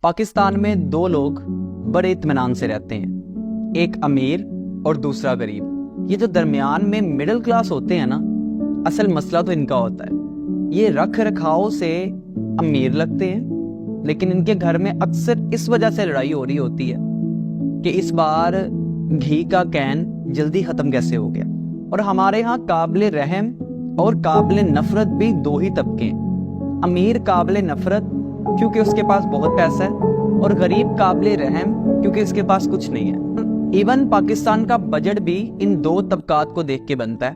پاکستان میں دو لوگ بڑے اطمینان سے رہتے ہیں، ایک امیر اور دوسرا غریب۔ یہ جو درمیان میں مڈل کلاس ہوتے ہیں نا، اصل مسئلہ تو ان کا ہوتا ہے۔ یہ رکھ رکھاؤ سے امیر لگتے ہیں، لیکن ان کے گھر میں اکثر اس وجہ سے لڑائی ہو رہی ہوتی ہے کہ اس بار گھی کا کین جلدی ختم کیسے ہو گیا۔ اور ہمارے ہاں قابل رحم اور قابل نفرت بھی دو ہی طبقے ہیں، امیر قابل نفرت کیونکہ اس کے پاس بہت پیسہ ہے، اور غریب قابل رحم کیونکہ اس کے پاس کچھ نہیں ہے۔ ایون پاکستان کا بجٹ بھی ان دو طبقات کو دیکھ کے بنتا ہے،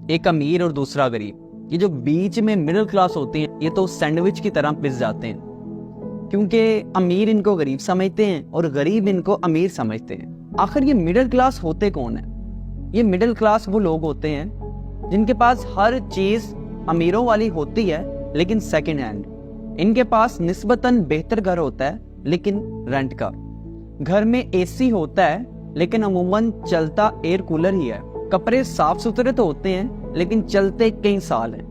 ایک امیر اور دوسرا غریب۔ یہ جو بیچ میں مڈل کلاس ہوتے ہیں، یہ تو سینڈوچ کی طرح پس جاتے ہیں، کیونکہ امیر ان کو غریب سمجھتے ہیں اور غریب ان کو امیر سمجھتے ہیں۔ آخر یہ مڈل کلاس ہوتے کون ہیں؟ یہ مڈل کلاس وہ لوگ ہوتے ہیں جن کے پاس ہر چیز امیروں والی ہوتی ہے لیکن سیکنڈ ہینڈ۔ ان کے پاس نسبتاً بہتر گھر ہوتا ہے لیکن رینٹ کا، گھر میں اے سی ہوتا ہے لیکن عموماً چلتا ایئر کولر ہی ہے، کپڑے صاف ستھرے تو ہوتے ہیں لیکن چلتے کئی سال ہیں،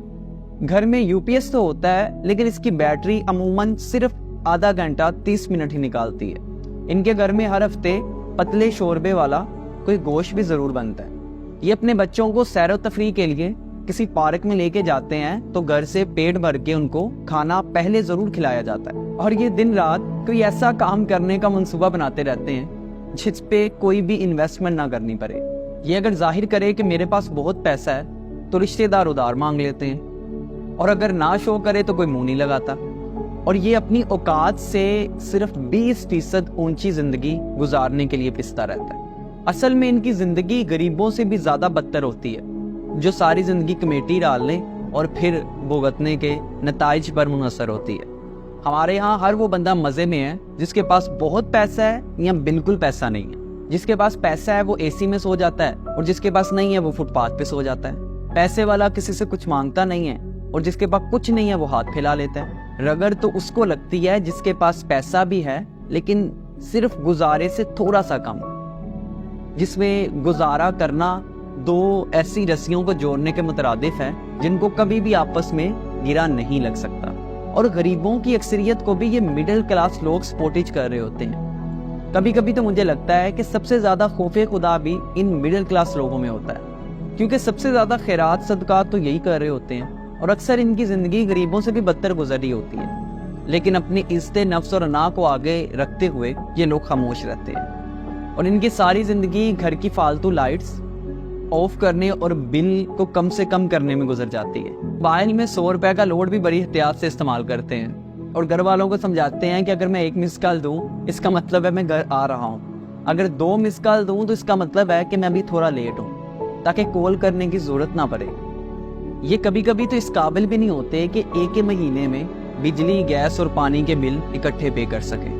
گھر میں یو پی ایس تو ہوتا ہے لیکن اس کی بیٹری عموماً صرف آدھا گھنٹہ 30 منٹ ہی نکالتی ہے۔ ان کے گھر میں ہر ہفتے پتلے شوربے والا کوئی گوشت بھی ضرور بنتا ہے۔ یہ اپنے بچوں کو سیر و تفریح کے لیے کسی پارک میں لے کے جاتے ہیں تو گھر سے پیٹ بھر کے ان کو کھانا پہلے ضرور کھلایا جاتا ہے، اور یہ دن رات کوئی ایسا کام کرنے کا منصوبہ بناتے رہتے ہیں جس پہ کوئی بھی انویسٹمنٹ نہ کرنی پڑے۔ یہ اگر ظاہر کرے کہ میرے پاس بہت پیسہ ہے تو رشتہ دار ادھار مانگ لیتے ہیں، اور اگر نہ شو کرے تو کوئی منہ نہیں لگاتا، اور یہ اپنی اوقات سے صرف 20% اونچی زندگی گزارنے کے لیے پستا رہتا ہے۔ اصل میں ان کی زندگی غریبوں سے بھی زیادہ بدتر ہوتی ہے، جو ساری زندگی کمیٹی ڈالنے اور پھر بھگتنے کے نتائج پر منحصر ہوتی ہے۔ ہمارے ہاں ہر وہ بندہ مزے میں ہے جس کے پاس بہت پیسہ ہے یا بالکل پیسہ نہیں ہے۔ جس کے پاس پیسہ ہے وہ اے سی میں سو جاتا ہے، اور جس کے پاس نہیں ہے وہ فٹ پاتھ پہ سو جاتا ہے۔ پیسے والا کسی سے کچھ مانگتا نہیں ہے، اور جس کے پاس کچھ نہیں ہے وہ ہاتھ پھیلا لیتا ہے۔ رگڑ تو اس کو لگتی ہے جس کے پاس پیسہ بھی ہے لیکن صرف گزارے سے تھوڑا سا کم، جس میں گزارا کرنا دو ایسی رسیوں کو جوڑنے کے مترادف ہے جن کو کبھی بھی آپس میں گرا نہیں لگ سکتا۔ اور غریبوں کی اکثریت کو بھی یہ مڈل کلاس لوگ سپورٹیج کر رہے ہوتے ہیں۔ کبھی کبھی تو مجھے لگتا ہے کہ سب سے زیادہ خوف خدا بھی ان مڈل کلاس لوگوں میں ہوتا ہے، کیونکہ سب سے زیادہ خیرات صدقات تو یہی کر رہے ہوتے ہیں، اور اکثر ان کی زندگی غریبوں سے بھی بدتر گزر رہی ہوتی ہے، لیکن اپنی عزت نفس اور انا کو آگے رکھتے ہوئے یہ لوگ خاموش رہتے ہیں، اور ان کی ساری زندگی گھر کی فالتو لائٹس آف کرنے اور بل کو کم سے کم کرنے میں گزر جاتی ہے۔ موبائل میں 100 روپے کا لوڈ بھی بڑی احتیاط سے استعمال کرتے ہیں، اور گھر والوں کو سمجھاتے ہیں کہ اگر میں 1 مس کال دوں اس کا مطلب ہے میں گھر آ رہا ہوں، اگر 2 مس کال دوں تو اس کا مطلب ہے کہ میں ابھی تھوڑا لیٹ ہوں، تاکہ کال کرنے کی ضرورت نہ پڑے۔ یہ کبھی کبھی تو اس قابل بھی نہیں ہوتے کہ ایک ہی مہینے میں بجلی، گیس اور پانی کے بل اکٹھے پے کر سکیں۔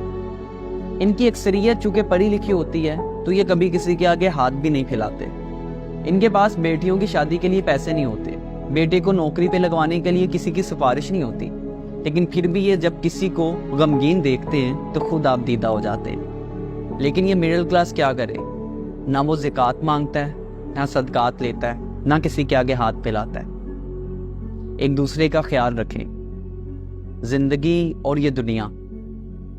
ان کی اکثریت چونکہ پڑھی لکھی ہوتی ہے تو یہ کبھی کسی کے آگے ہاتھ بھی نہیں پھیلاتے۔ ان کے پاس بیٹیوں کی شادی کے لیے پیسے نہیں ہوتے، بیٹے کو نوکری پہ لگوانے کے لیے کسی کی سفارش نہیں ہوتی، لیکن پھر بھی یہ جب کسی کو غمگین دیکھتے ہیں تو خود آپ دیدہ ہو جاتے ہیں۔ لیکن یہ مڈل کلاس کیا کرے؟ نہ وہ زکوٰۃ مانگتا ہے، نہ صدقات لیتا ہے، نہ کسی کے آگے ہاتھ پھیلاتا ہے۔ ایک دوسرے کا خیال رکھیں، زندگی اور یہ دنیا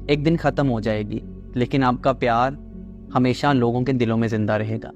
ایک دن ختم ہو جائے گی، لیکن آپ کا پیار ہمیشہ لوگوں کے دلوں میں زندہ رہے گا۔